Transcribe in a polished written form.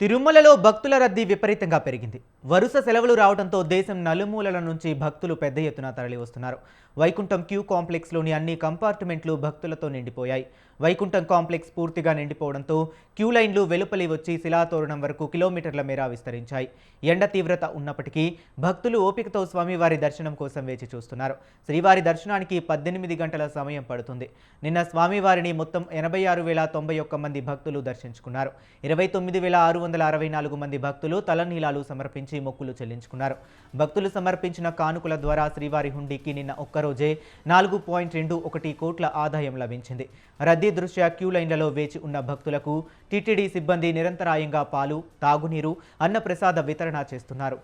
తిరుమలలో భక్తుల రద్దీ విపరీతంగా పెరిగింది. వరుస సెలవులు రావడంతో దేశం నలుమూలల నుంచి భక్తులు పెద్ద ఎత్తున తరలివస్తున్నారు. వైకుంఠం క్యూ కాంప్లెక్స్లోని అన్ని కంపార్ట్మెంట్లు భక్తులతో నిండిపోయాయి. వైకుంఠం కాంప్లెక్స్ పూర్తిగా నిండిపోవడంతో క్యూ లైన్లు వెలుపలి వచ్చి శిలాతోరణం వరకు కిలోమీటర్ల మేర విస్తరించాయి. ఎండ తీవ్రత ఉన్నప్పటికీ భక్తులు ఓపికతో స్వామివారి దర్శనం కోసం వేచి చూస్తున్నారు. శ్రీవారి దర్శనానికి 18 గంటల సమయం పడుతుంది. నిన్న స్వామివారిని మొత్తం 86,091 మంది భక్తులు దర్శించుకున్నారు. 29,664 మంది భక్తులు తలనీలాలు సమర్పించి మొక్కులు చెల్లించుకున్నారు. భక్తులు సమర్పించిన కానుకల ద్వారా శ్రీవారి హుండీకి నిన్న ఒక్కరోజే 4.21 కోట్ల ఆదాయం లభించింది. రద్దీ దృష్ట్యా క్యూ లైన్లలో వేచి ఉన్న భక్తులకు టీటీడీ సిబ్బంది నిరంతరాయంగా పాలు, తాగునీరు, అన్నప్రసాద వితరణ చేస్తున్నారు.